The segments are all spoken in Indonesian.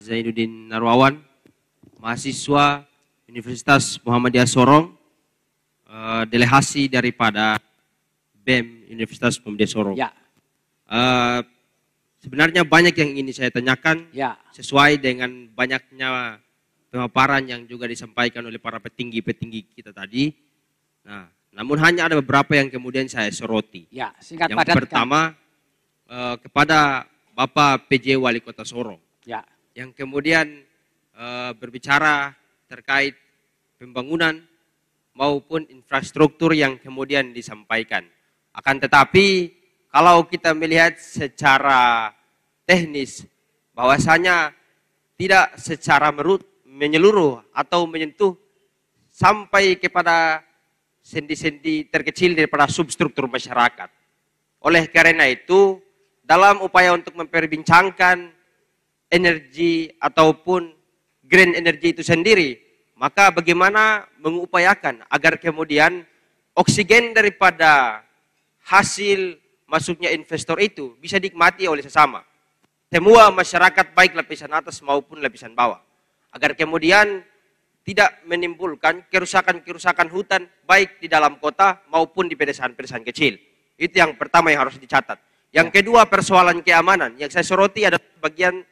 Zainuddin Narwawan, mahasiswa Universitas Muhammadiyah Sorong, delegasi daripada BEM Universitas Muhammadiyah Sorong. Ya. Sebenarnya banyak yang ingin saya tanyakan, Ya. sesuai dengan banyaknya pemaparan yang juga disampaikan oleh para petinggi-petinggi kita tadi. Nah, namun hanya ada beberapa yang kemudian saya soroti. Ya, singkat yang padat. pertama, kepada Bapak PJ Wali Kota Sorong. Ya. Yang kemudian berbicara terkait pembangunan maupun infrastruktur yang kemudian disampaikan. Akan tetapi kalau kita melihat secara teknis bahwasanya tidak secara menyeluruh atau menyentuh sampai kepada sendi-sendi terkecil daripada substruktur masyarakat. Oleh karena itu, dalam upaya untuk memperbincangkan energi ataupun green energy itu sendiri, maka bagaimana mengupayakan agar kemudian oksigen daripada hasil masuknya investor itu bisa dinikmati oleh sesama. Semua masyarakat baik lapisan atas maupun lapisan bawah. Agar kemudian tidak menimbulkan kerusakan-kerusakan hutan baik di dalam kota maupun di pedesaan-pedesaan kecil. Itu yang pertama yang harus dicatat. Yang kedua, persoalan keamanan. Yang saya soroti ada bagian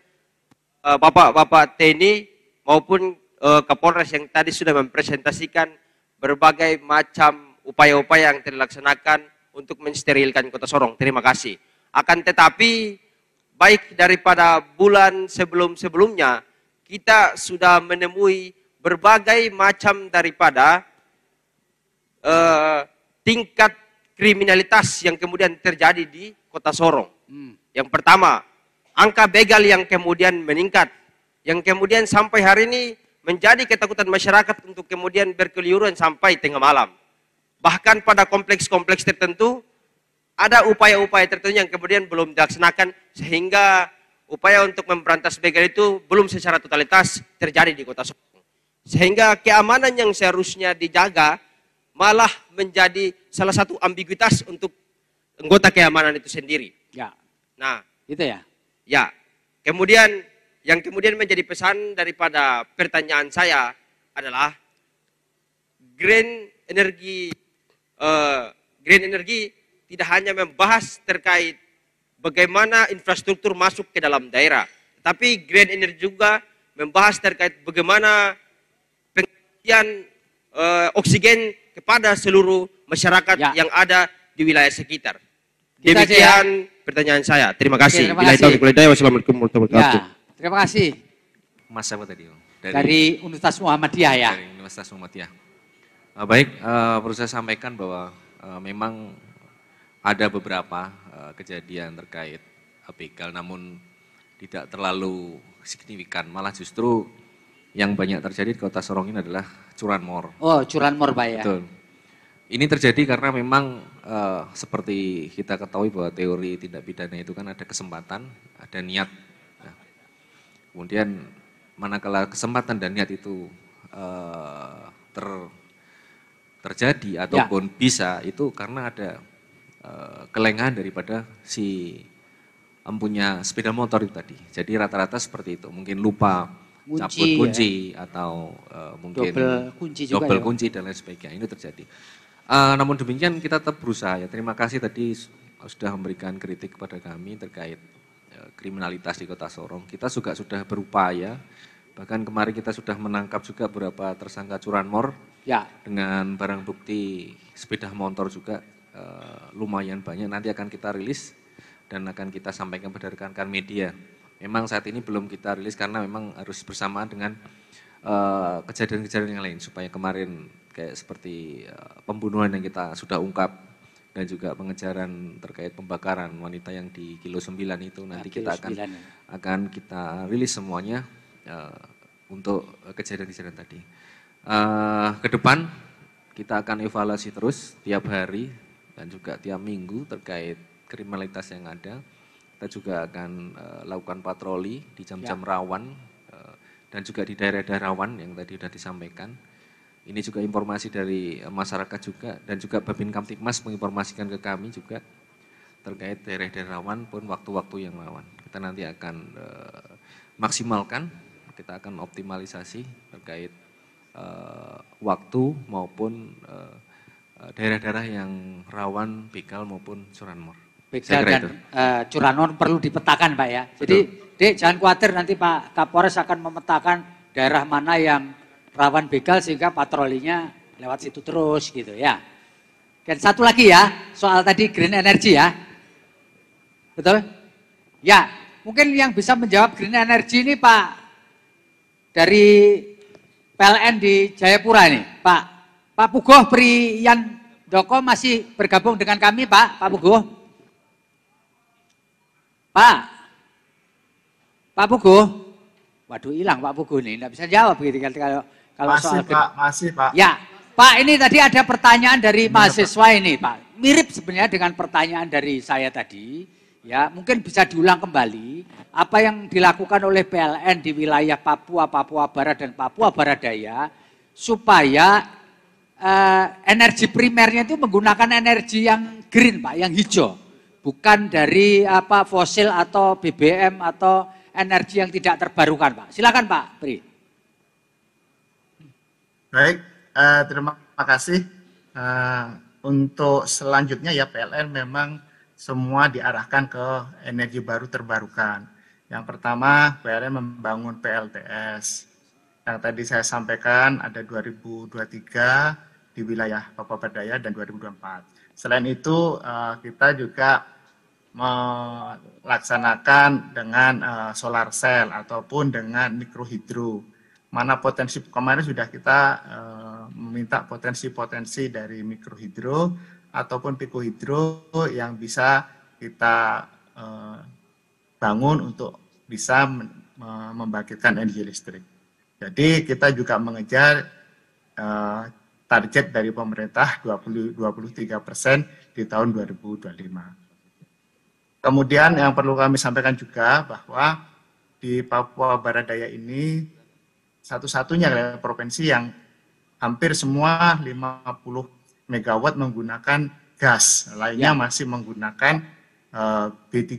Bapak-Bapak TNI maupun Kapolres yang tadi sudah mempresentasikan berbagai macam upaya-upaya yang dilaksanakan untuk mensterilkan Kota Sorong. Terima kasih. Akan tetapi, baik daripada bulan sebelum-sebelumnya, kita sudah menemui berbagai macam daripada tingkat kriminalitas yang kemudian terjadi di Kota Sorong. Yang pertama, angka begal yang kemudian meningkat, yang kemudian sampai hari ini menjadi ketakutan masyarakat untuk kemudian berkeliaran sampai tengah malam. Bahkan pada kompleks-kompleks tertentu, ada upaya-upaya tertentu yang kemudian belum dilaksanakan, sehingga upaya untuk memberantas begal itu belum secara totalitas terjadi di Kota Sorong. Sehingga keamanan yang seharusnya dijaga, malah menjadi salah satu ambiguitas untuk anggota keamanan itu sendiri. Ya. Nah, itu ya. Ya. Kemudian yang kemudian menjadi pesan daripada pertanyaan saya adalah green energy tidak hanya membahas terkait bagaimana infrastruktur masuk ke dalam daerah, tapi green energy juga membahas terkait bagaimana pengisian oksigen kepada seluruh masyarakat yang ada di wilayah sekitar. Demikian pertanyaan saya. Terima kasih. Wassalamualaikum warahmatullahi wabarakatuh. Ya, terima kasih. Mas apa tadi? Dari Universitas Muhammadiyah ya. Dari Universitas Muhammadiyah. Baik, perlu saya sampaikan bahwa memang ada beberapa kejadian terkait begal, namun tidak terlalu signifikan. Malah justru yang banyak terjadi di Kota Sorong ini adalah curanmor. Oh, curanmor Pak ya. Betul. Ini terjadi karena memang seperti kita ketahui bahwa teori tindak pidana itu kan ada kesempatan, ada niat. Nah, kemudian manakala kesempatan dan niat itu terjadi ataupun bisa, itu karena ada kelengahan daripada si empunya sepeda motor itu tadi. Jadi rata-rata seperti itu, mungkin lupa cabut kunci atau mungkin double kunci dan lain sebagainya. Ini terjadi. Namun demikian kita tetap berusaha ya. Terima kasih tadi sudah memberikan kritik kepada kami terkait kriminalitas di Kota Sorong. Kita juga sudah berupaya, bahkan kemarin kita sudah menangkap juga beberapa tersangka curanmor dengan barang bukti sepeda motor juga lumayan banyak. Nanti akan kita rilis dan akan kita sampaikan pada rekan-rekan media. Memang saat ini belum kita rilis karena memang harus bersamaan dengan kejadian-kejadian yang lain, supaya kemarin kayak seperti pembunuhan yang kita sudah ungkap dan juga pengejaran terkait pembakaran wanita yang di Kilo 9 itu nanti kita akan kita rilis semuanya untuk kejadian-kejadian tadi. Ke depan kita akan evaluasi terus tiap hari dan juga tiap minggu terkait kriminalitas yang ada. Kita juga akan lakukan patroli di jam-jam rawan dan juga di daerah-daerah rawan yang tadi sudah disampaikan. Ini juga informasi dari masyarakat juga, dan juga Babin Kamtipmas menginformasikan ke kami juga terkait daerah-daerah rawan pun waktu-waktu yang rawan. Kita nanti akan maksimalkan, kita akan optimalisasi terkait waktu maupun daerah-daerah yang rawan begal maupun curanmor. Begal dan curanmor perlu dipetakan Pak ya. Jadi Dek jangan khawatir nanti Pak Kapolres akan memetakan daerah mana yang rawan begal sehingga patrolinya lewat situ terus gitu ya. Dan satu lagi ya, soal tadi green energy ya. Betul? Ya, mungkin yang bisa menjawab green energy ini Pak dari PLN di Jayapura ini, Pak Puguh Priyan Doko masih bergabung dengan kami Pak Puguh. Pak Puguh, waduh hilang Pak Puguh nih, tidak bisa jawab gitu kalau masih, soal Pak, masih Pak. Ya, Pak ini tadi ada pertanyaan dari mahasiswa ini Pak, mirip sebenarnya dengan pertanyaan dari saya tadi, ya mungkin bisa diulang kembali apa yang dilakukan oleh PLN di wilayah Papua, Papua Barat dan Papua Barat Daya supaya energi primernya itu menggunakan energi yang green Pak, yang hijau, bukan dari fosil atau BBM atau energi yang tidak terbarukan Pak. Silakan Pak Pri. Baik, terima kasih. Untuk selanjutnya ya PLN memang semua diarahkan ke energi baru terbarukan. Yang pertama PLN membangun PLTS. Yang tadi saya sampaikan ada 2023 di wilayah Papua Barat Daya dan 2024. Selain itu kita juga melaksanakan dengan solar cell ataupun dengan mikrohidro. Mana potensi kemarin sudah kita meminta potensi-potensi dari mikrohidro ataupun pikohidro yang bisa kita bangun untuk bisa membangkitkan energi listrik. Jadi kita juga mengejar target dari pemerintah 23% di tahun 2025. Kemudian yang perlu kami sampaikan juga bahwa di Papua Barat Daya ini satu-satunya provinsi yang hampir semua 50 megawatt menggunakan gas, lainnya masih menggunakan B3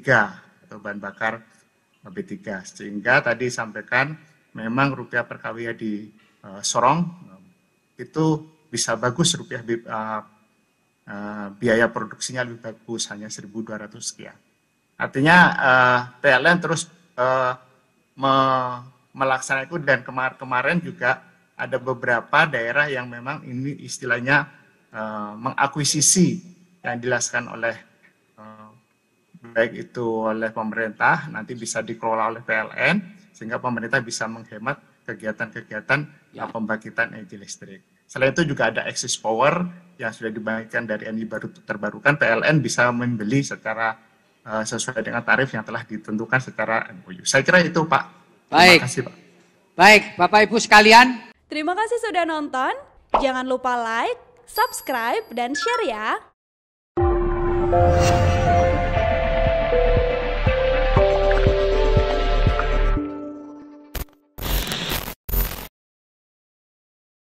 atau bahan bakar B3. Sehingga tadi sampaikan memang rupiah per kWh di Sorong itu bisa bagus rupiah biaya produksinya lebih bagus, hanya 1.200 sekian. Artinya PLN terus melaksanakan itu dan kemarin juga ada beberapa daerah yang memang ini istilahnya mengakuisisi yang dijelaskan oleh baik itu oleh pemerintah nanti bisa dikelola oleh PLN sehingga pemerintah bisa menghemat kegiatan-kegiatan pembangkitan energi listrik. Selain itu juga ada excess power yang sudah dibagikan dari energi baru terbarukan, PLN bisa membeli secara sesuai dengan tarif yang telah ditentukan secara MOU. Saya kira itu Pak. Baik. Terima kasih Pak. Baik, Bapak Ibu sekalian. Terima kasih sudah nonton. Jangan lupa like, subscribe, dan share ya.